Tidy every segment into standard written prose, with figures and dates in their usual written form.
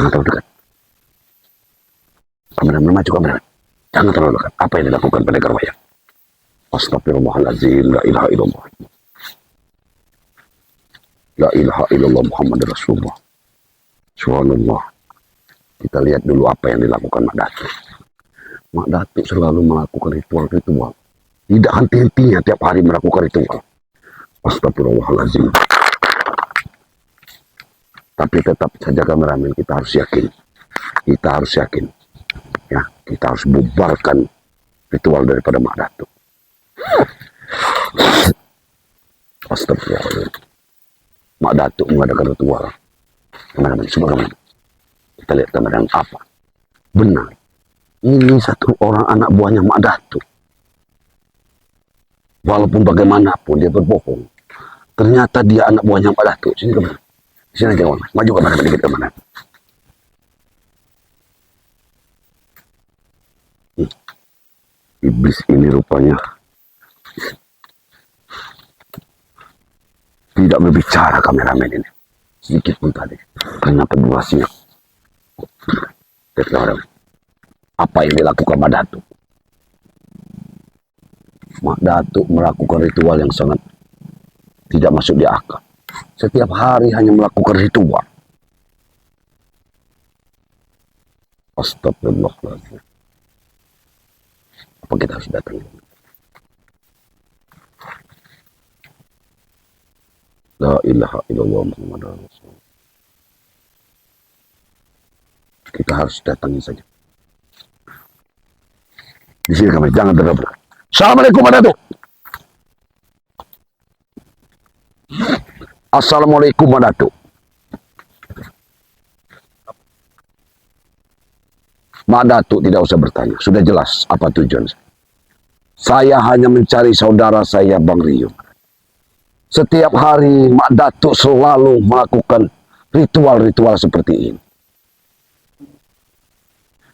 Jangan terlalu dekat. Kameramen maju, kameramen. Jangan terlalu dekat. Apa yang dilakukan pendekar wayang? Astagfirullahaladzim. La ilaha illallah. La ilaha illallah Muhammad Rasulullah. Subhanallah. Kita lihat dulu apa yang dilakukan Mak Datuk. Mak Datuk selalu melakukan ritual-ritual. Tidak henti-hentinya tiap hari melakukan ritual. Astagfirullahaladzim. Tapi tetap saja kameramen, kita harus yakin. Kita harus yakin. Ya, kita harus bubarkan ritual daripada Mak Datuk. Astagfirullahaladzim. Mak Datuk mengadakan ritual. Kameramen, semua kameramen. Kita lihat kameramen apa. Benar. Ini satu orang anak buahnya Mak Datuk. Walaupun bagaimanapun dia berbohong. Ternyata dia anak buahnya Mak Datuk. Sini kameramen. Sini aja kameramen. Maju kameramen dikit kameramen. Iblis ini rupanya tidak berbicara kameramen ini. Sedikit pun tadi. Ternyata durasinya. Apa yang dilakukan Mak Datuk? Mak Datuk melakukan ritual yang sangat tidak masuk di akal. Setiap hari hanya melakukan ritual. Astagfirullahaladzim. Apa kita harus datang? La ilaha illallah Muhammad Rasulullah. Kita harus datangi saja. Di sini kami, jangan terlalu. Assalamualaikum Mak Datuk. Assalamualaikum Mak Datuk. Mak Datuk tidak usah bertanya, sudah jelas apa tujuan saya. Saya hanya mencari saudara saya Bang Rio. Setiap hari Mak Datuk selalu melakukan ritual-ritual seperti ini.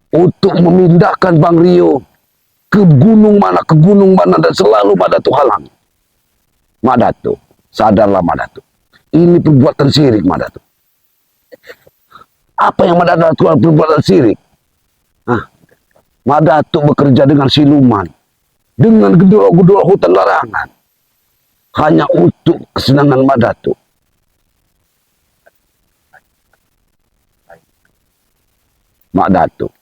Untuk memindahkan Bang Rio ke gunung mana dan selalu Mak Datuk halang. Mak Datuk, sadarlah Mak Datuk. Ini perbuatan syirik Mak Datuk. Apa yang Mak Datuk lakukan perbuatan syirik? Mak Datuk bekerja dengan siluman, dengan gedor-gedor hutan larangan, hanya untuk kesenangan Mak Datuk. Mak Datuk,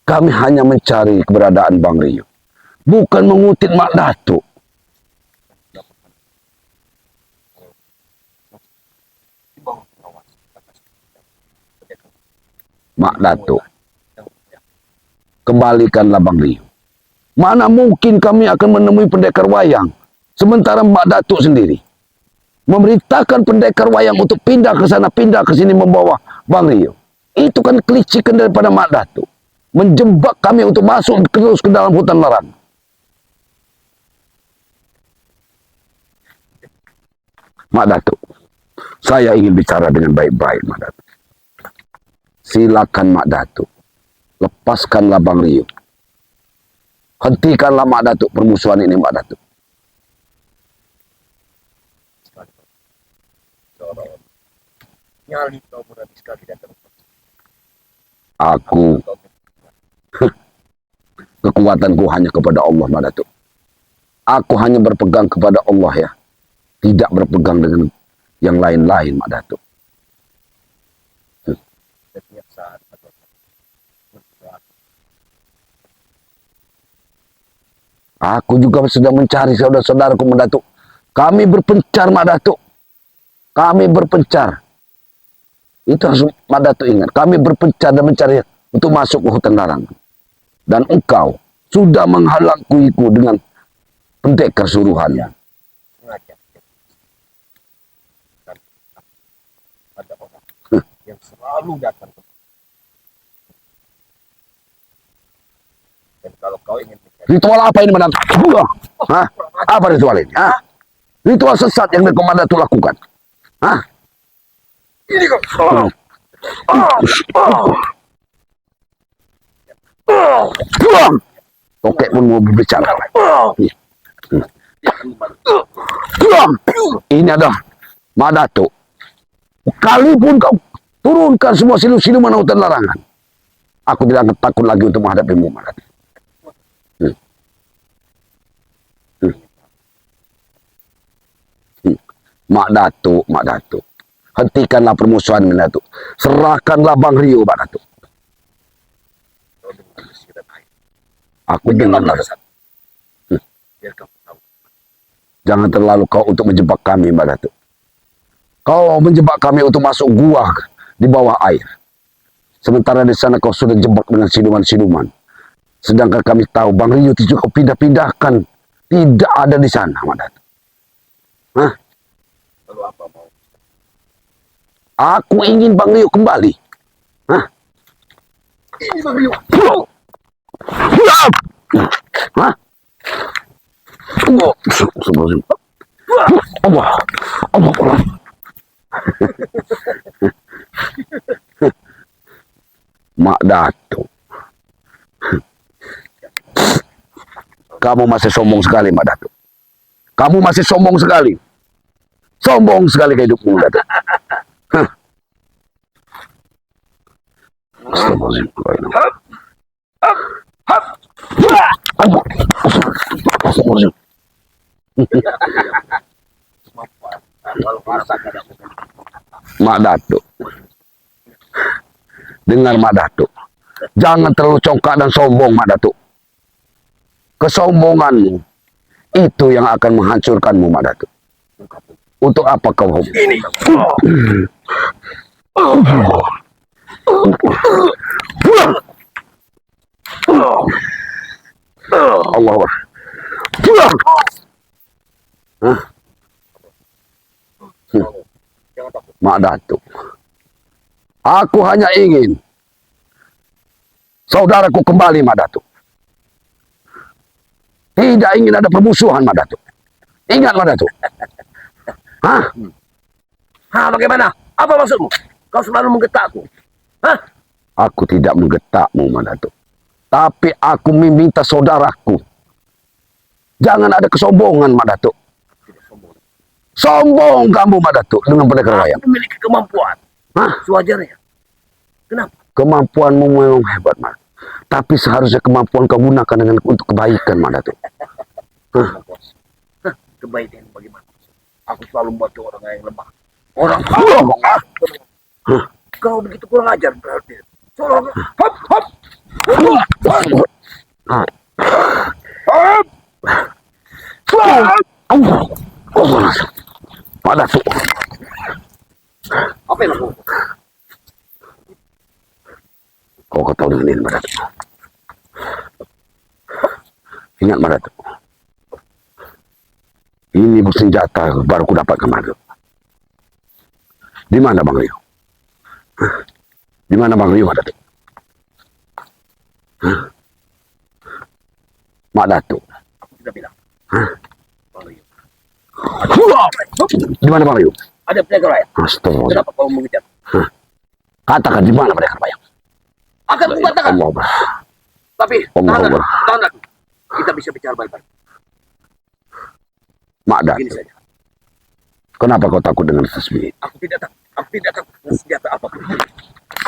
kami hanya mencari keberadaan Bang Rio, bukan mengutip Mak Datuk. Mak Datuk, kembalikanlah Bang Rio. Mana mungkin kami akan menemui pendekar wayang, sementara Mak Datuk sendiri memerintahkan pendekar wayang untuk pindah ke sana, pindah ke sini membawa Bang Rio. Itu kan kelicikan daripada Mak Datuk. Menjebak kami untuk masuk terus ke dalam hutan larang. Mak Datuk, saya ingin bicara dengan baik-baik Mak Datuk. Silakan Mak Datuk, lepaskanlah Bang Rio. Hentikanlah Mak Datuk permusuhan ini Mak Datuk. Aku kekuatanku hanya kepada Allah Mak Datuk. Aku hanya berpegang kepada Allah ya. Tidak berpegang dengan yang lain-lain Mak Datuk. Aku juga sedang mencari saudara-saudaraku Mak Datuk. Kami berpencar Mak Datuk. Kami berpencar. Itu harus Mak Datuk ingat. Kami berpencar dan mencari untuk masuk ke hutan larang. Dan engkau sudah menghalangiku dengan pendekar suruhannya. Ada orang yang selalu datang. Dan kalau kau ingin ritual apa ini Mak Datuk? Hah? Apa ritual ini? Hah? Ritual sesat yang Mak Datuk lakukan. Hah? Ini kok. Tokek pun mau berbicara. Ini ada Mak Datuk. Kalipun kau Turunkan semua siluman hutan larangan. Aku tidak akan takut lagi untuk menghadapimu, Mak Datuk. Mak Datuk. Hentikanlah permusuhan, Mak Datuk. Serahkanlah Bang Rio, Mak Datuk. Aku dengar. Jangan terlalu kau untuk menjebak kami, Mak Datuk. Kau menjebak kami untuk masuk gua di bawah air. Sementara di sana kau sudah jebak dengan siluman-siluman. Sedangkan kami tahu Bang Rio tidak kau pindah-pindahkan. Tidak ada di sana, Mak Datuk. Hah? Lalu apa mau? Aku ingin Bang Rio kembali. Hah? Ini Bang Rio. Hah? Allah. Mak Datuk. Kamu masih sombong sekali, Mak Datuk. Kamu masih sombong sekali. Sombong sekali hidupmu, Datuk. Hah? Mak Datuk. Dengar, Mak Datuk. Jangan terlalu congkak dan sombong, Mak Datuk. Kesombonganmu itu yang akan menghancurkanmu, Mak Datuk. Untuk apa kau hobi? Ini. Allah. Hah? Jangan takut. Mak Datuk. Aku hanya ingin saudaraku kembali, Mak Datuk. Tidak ingin ada permusuhan, Mak Datuk. Ingat, Mak Datuk. Hah? Bagaimana? Apa maksudmu? Kau selalu menggetakku. Hah? Aku tidak menggetakmu, Mak Datuk. Tapi aku meminta saudaraku. Jangan ada kesombongan, Mak Datuk. Sombong kamu, Mak Datuk, dengan pendekar wayang. Aku memiliki kemampuan. Hah? Sewajarnya. Kenapa? Kemampuanmu memang hebat, Mak. Tapi seharusnya kemampuan kau gunakan dengan untuk kebaikan, Mak Datuk. Hah? Kebaikan bagaimana? Aku selalu membantu orang yang lemah. Orang Kau begitu kurang ajar berarti. Hop, hop. Hop. Mak Datuk. Apa yang aku? Kau tahu dengan ini, Mak Datuk. Ingat, Mak Datuk. Ini bersenjata baru ku dapat kemarin. Di mana Bang Rio? Di mana Bang Rio, Mak Datuk? Mak Datuk. Aku tidak bilang. Bang Rio. Di mana Bang Rio? Ada pendekar wayang. Astagfirullah. Kenapa kau mengejar? Katakan di mana pendekar wayang? Akan kukatakan. Allah Akbar. Tapi Allah Akbar. tahan aku. Kita bisa bicara baik-baik. Mak Begini Datuk. saja. Kenapa kau takut dengan tasbih? Aku tidak takut. Aku tidak takut dengan senjata apapun.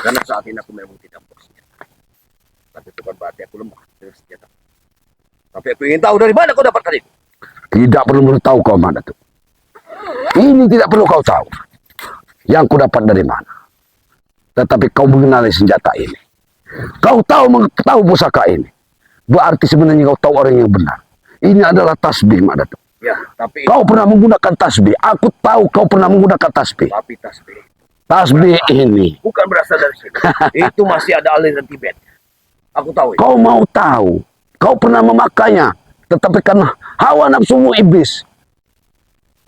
Karena saat ini aku memang tidak bersenjata. Tapi bukan berarti aku lemah dengan senjata. Tapi aku ingin tahu dari mana kau dapatkan itu. Tidak perlu tahu kau, Mak Datuk. Ini tidak perlu kau tahu. Yang ku dapat dari mana. Tetapi kau mengenali senjata ini. Kau tahu mengetahui pusaka ini. Berarti sebenarnya kau tahu orang yang benar. Ini adalah tasbih, Mak Datuk. Ya, tapi Kau pernah menggunakan tasbih. Aku tahu kau pernah menggunakan tasbih. tapi tasbih Tasbih ini. bukan berasal dari sini. Itu masih ada aliran Tibet. Aku tahu itu. Kau mau tahu. Kau pernah memakainya. Tetapi karena hawa nafsumu iblis.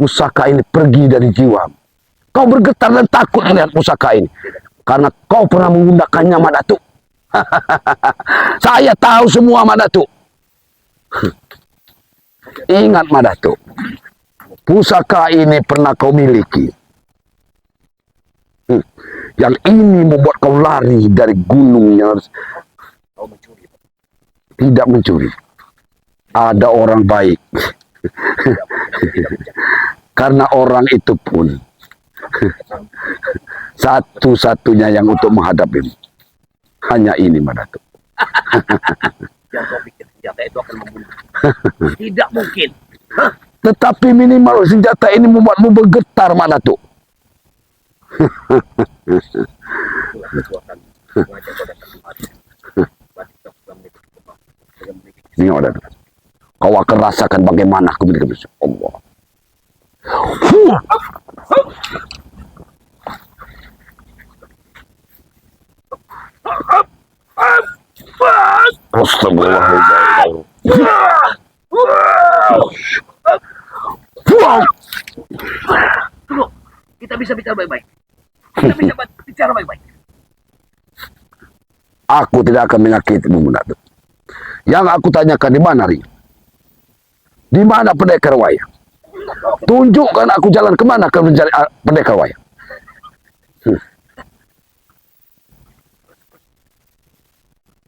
Pusaka ini pergi dari jiwa. Kau bergetar dan takut melihat pusaka ini. Karena kau pernah menggunakannya, Mak Datuk. Saya tahu semua, Mak Datuk. Ingat, Mak Datuk. Pusaka ini pernah kau miliki. Yang ini membuat kau lari dari gunung yang Kau mencuri. tidak mencuri. Ada orang baik. Karena orang itu pun Satu-satunya yang untuk menghadapimu hanya ini, Madatu. Yang kau pikir senjata itu akan membunuh? Tidak mungkin. Tetapi minimal senjata ini membuatmu bergetar, Madatu. Itulah kekuatan wajah kau datang kemari. Berarti kau sudah memiliki kemampuan dengan memiliki Ini, Madatu. Kau akan rasakan bagaimana aku memiliki Allah. Astagfirullahaladzim. Tunggu, kita bisa bicara baik-baik. Kita bisa bicara baik-baik. Aku tidak akan menyakitimu, Madatu. Yang aku tanyakan, di mana Rio? Di mana pendekar wayang? Tunjukkan aku jalan kemana akan mencari pendekar wayang.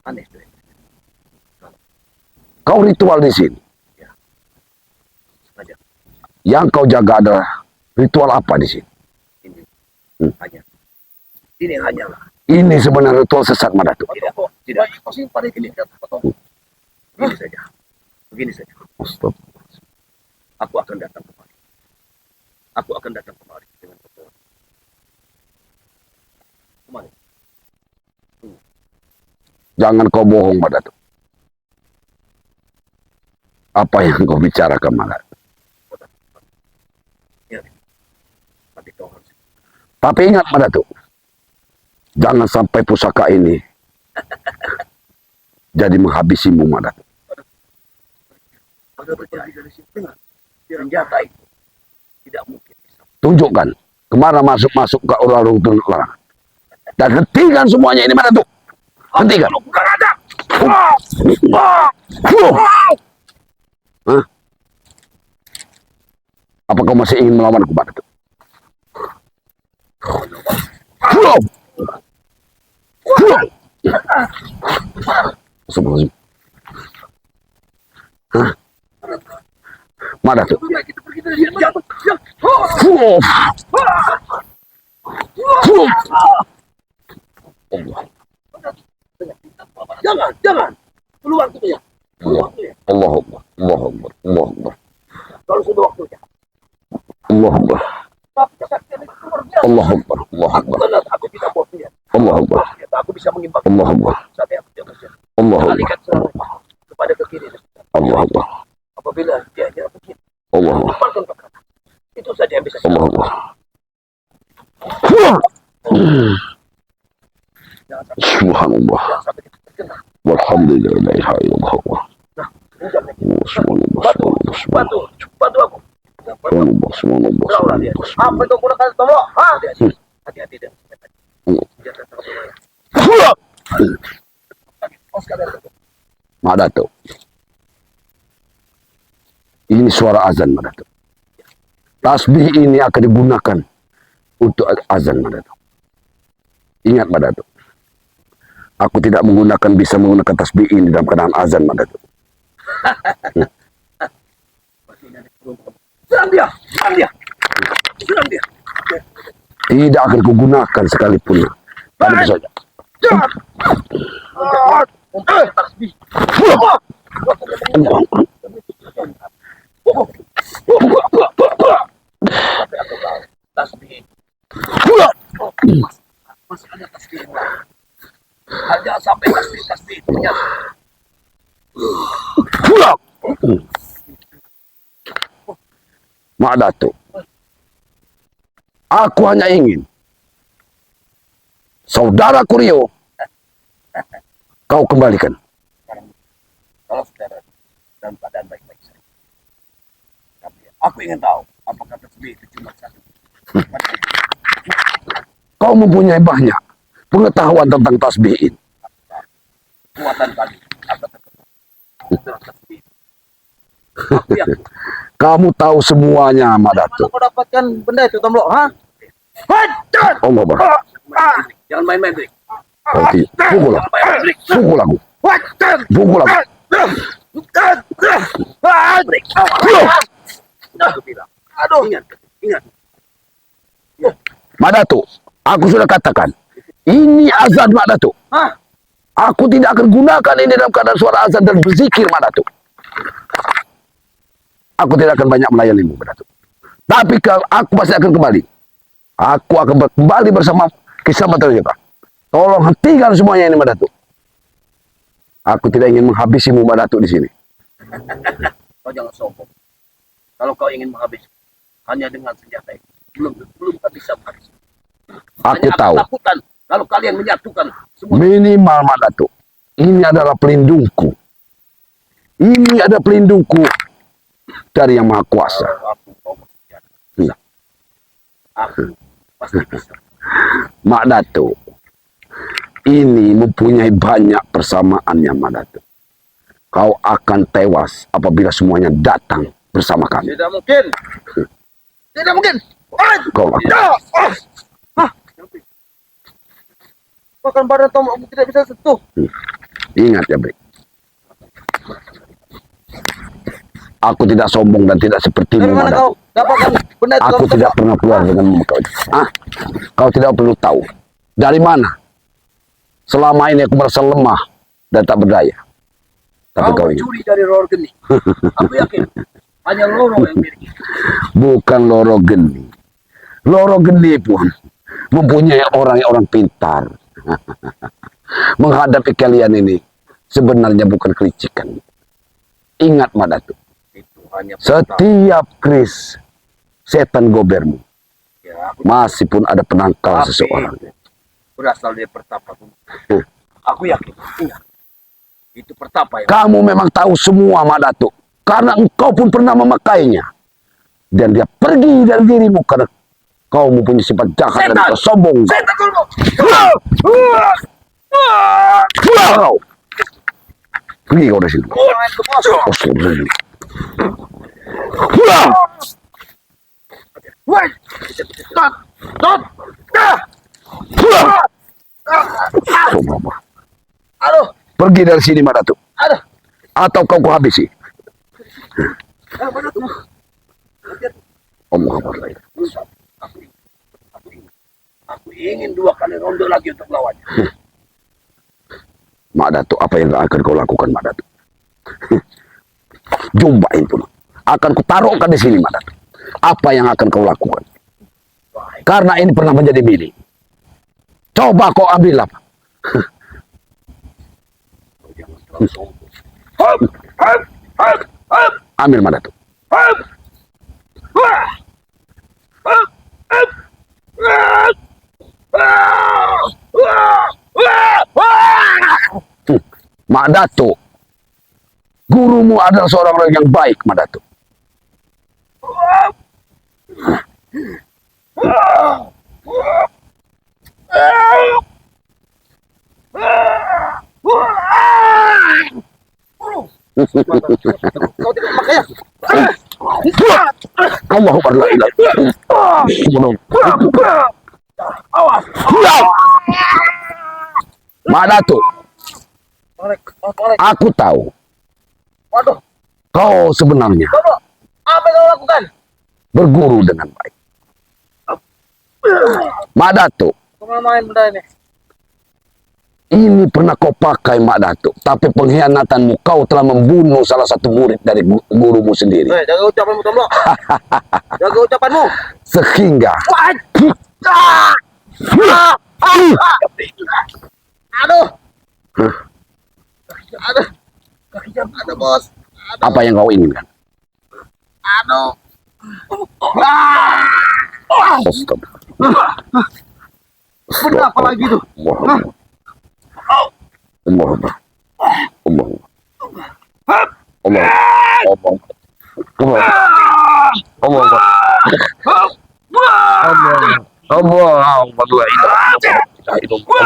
Aneh tuh. Kau ritual di sini. Saja. Yang kau jaga adalah ritual apa di sini? Ini hanya. Ini hanyalah. Ini sebenarnya ritual sesat, Madatu. Tidak. Tidak. Ini. Begini saja. Begini saja. Astagfirullah. Aku akan datang kemari. Aku akan datang kemari dengan betul. Kemari. Jangan kau bohong, Madatu. Apa yang kau bicarakan, Madatu? Ya. Tapi kau harus. Tapi ingat, Madatu. Jangan sampai pusaka ini jadi menghabisimu, Madatu. Ada berjaya dari sini. Dengar. Senjata itu tidak mungkin bisa. Tunjukkan kemana masuk-masuk ke orang larang. Dan hentikan semuanya ini, Madatu. Hentikan. Bukan ada. Hah? Apa kau masih ingin melawanku, Madatu? Astagfirullahaladzim. Hah? Madatu. Kita pergi dari sini. Allah. Jangan. Keluar waktunya. Allah. Allah Akbar. Allah Akbar. Allah Akbar. Kalau sudah waktunya. Allah Akbar. Tapi kesaktian itu luar biasa. Allah Akbar. Allah Aku Akbar. benar, aku tidak bohong. Allah Akbar. Ternyata aku bisa mengimbangkan Allah Akbar. saat yang tidak bisa. Allah Akbar. Alihkan serangan kepada ke kiri. Allah Akbar. Apabila dia nyerang ke kiri, Allah Akbar. lepaskan ke kanan. Itu saja yang bisa. Allah Akbar. Jangan sampai, Subhanallah. jangan sampai kita terkena. Walhamdulillah. La ilaha illallah. Nah, pinjam lagi. Subhanallah. Bantu, Subhanallah. bantu aku. Subhanallah. Subhanallah. Beraulah dia. Subhanallah. Apa itu gunakan tombol? Hati-hati dan senjata terlalu. Madatu. Ini suara azan, Madatu. Tasbih ini akan digunakan untuk azan, Madatu. Ingat, Madatu. Aku tidak bisa menggunakan tasbih ini dalam keadaan azan, Madatu. Serang dia. Tidak akan kugunakan sekalipun. Pada saja. Jangan. Tasbih. Tasbih. Masih ada tasbih yang lain. Hanya sampai tasbih ternyata. Madatu. Aku hanya ingin saudara Rio kau kembalikan. Kalau saudara dalam keadaan baik-baik saja. Tapi aku ingin tahu apakah tasbih itu cuma satu. Kau mempunyai banyak pengetahuan tentang tasbih ini. Kekuatan tadi akan terkenal. Tasbih. Aku yang Kamu tahu semuanya, Madatu. kau dapatkan benda itu, Tomlo? Hah? Allah Akbar. Jangan main-main, Drik. Oke, pukul aku. Pukul aku. Pukul aku. Aku bilang. Aduh. Ingat. Mak Datuk, aku sudah katakan, ini azan Mak Datuk. Hah? Aku tidak akan gunakan ini dalam keadaan suara azan dan berzikir Mak Datuk. Aku tidak akan banyak melayanimu Mak Datuk. Tapi kalau aku pasti akan kembali. Aku akan kembali bersama kisah materi juga. Tolong hentikan semuanya ini Mak Datuk. Aku tidak ingin menghabisimu Mak Datuk di sini. Kau jangan sombong. Kalau kau ingin menghabis hanya dengan senjata itu, belum kau bisa menghabis. Aku Hanya tahu. takutan kalau kalian menyatukan semua. Minimal Mak Datuk. Ini adalah pelindungku. Ini ada pelindungku dari Yang Maha Kuasa. Kalau aku mau bersenjata, bisa. Aku pasti bisa. Mak Datuk, ini mempunyai banyak persamaannya Mak Datuk. Kau akan tewas apabila semuanya datang bersama kami. Tidak mungkin. Tidak mungkin. Kau akan. Hah? Bahkan badan tombakmu tidak bisa sentuh. Ingat ya, Brik. Aku tidak sombong dan tidak sepertimu, Dari Mak mana kau Datuk. dapatkan benda itu? Aku dalam tidak tombak? pernah keluar dengan kau. Kau tidak perlu tahu. Dari mana? Selama ini aku merasa lemah dan tak berdaya. Tapi Kau kau ingat. mencuri dari Loro Geni. Aku yakin hanya Loro yang miliki. Bukan Loro Geni. Loro Geni pun mempunyai orang pintar. Menghadapi kalian ini sebenarnya bukan kelicikan. Ingat Mak Datuk. Itu hanya pertama. Setiap kris setan gobermu Ya, aku masih pun ada penangkal Tapi- seseorang. berasal dari pertapa. Aku yakin. Ingat. Itu pertapa yang Kamu memang tahu semua Mak Datuk. Karena engkau pun pernah memakainya. Dan dia pergi dari dirimu karena kau mempunyai sifat jahat dan Setan! sombong. setan dulu. Pulau! Pergi kau dari sini. Orang itu bos. Astagfirullahaladzim. Pulau! Woi. Stop. Stop. Pulau! Astagfirullah. Aduh. Pergi dari sini Mak Datuk. Aduh. Atau kau kuhabisi. Mana tuh? Allah Akbar. Aku ingin 2 kali ronde lagi untuk melawannya. Mak Datuk, apa yang akan kau lakukan Mak Datuk? Jumbain pun. Akan kutaruhkan di sini Mak Datuk. Apa yang akan kau lakukan? Baik. Karena ini pernah menjadi milik. Coba kau ambil apa? Kau jangan terlalu sombong. Hop, hop, hop, hop, Ambil Mak Datuk. hop. Wah. Hop, hop. Wah. Wah. Wah. Wah. Wah. Mak Datuk. Gurumu adalah seorang orang yang baik Mak Datuk. Kau tidak pakai ya? Allahu Akbar la ilaha illallah. Awas. Mak Datuk, Tarik, tarik. aku tahu Waduh, kau sebenarnya Bobo, apa yang kau lakukan? berguru dengan baik. Mak Datuk, Kau main benda ini. ini pernah kau pakai Mak Datuk, tapi pengkhianatanmu kau telah membunuh salah satu murid dari gurumu sendiri. Jaga ucapanmu, Tombok. Jaga ucapanmu. Sehingga Aduh. Aduh. Aduh, bos. apa yang kau inginkan? Aduh. Astagfirullah. Benda apa lagi tuh? Allah Akbar. Allah Akbar. Allah Akbar. Allah Akbar. Allah Akbar. La ilaha illallah.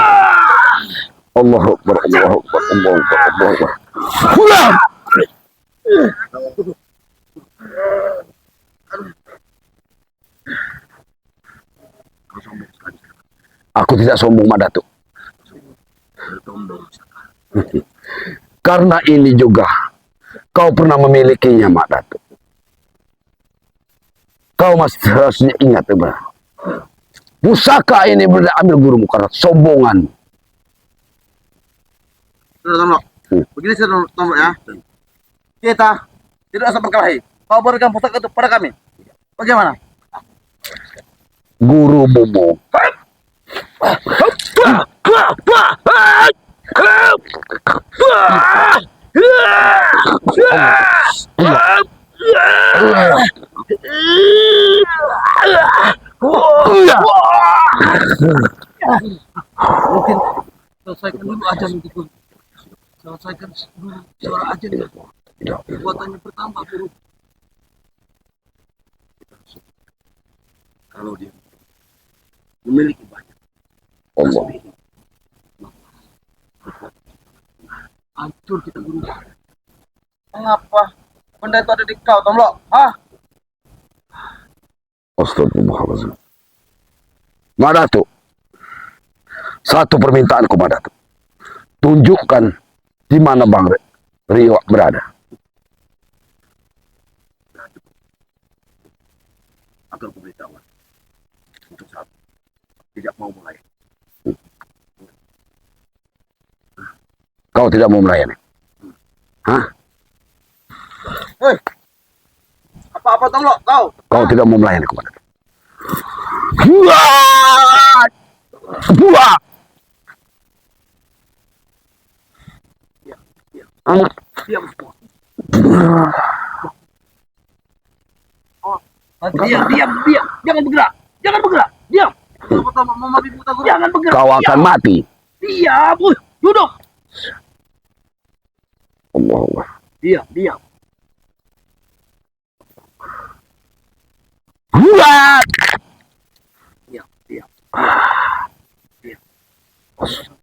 Allah Akbar. Allah Akbar. Allah Akbar. Allah Akbar. Pulang. Aku tidak sombong Mak Datuk. Karena ini juga kau pernah memilikinya Mak Datuk. Kau masih harusnya ingat Mbak. Pusaka ini benar ambil gurumu karena sombongan. Sudah Tomlok. Begini sudah Tomlok ya. Kita tidak usah berkelahi. Kau berikan pusaka itu pada kami. Bagaimana? Guru Momo. Mungkin selesaikan dulu ajan itu. Selesaikan dulu suara ajan ya. Kekuatannya bertambah guru. Kalau dia memiliki banyak Allah. hancur kita guru. Mengapa benda itu ada di kau Tomlok? Hah? Astagfirullahaladzim. Madatu, satu permintaanku Madatu. Tunjukkan di mana Bang Rio berada. Akan kuberitahuan. Untuk saat tidak mau mulai. Kau tidak mau melayani. Hah? Hei, apa-apa Tomlok? Kau tidak mau melayani kepada. Buat! Buat! Diam semua. Diam. Jangan bergerak. Diam. Jangan bergerak. Kau akan mati. Diam. Duduk. Allah. Diam. Buat! Diam.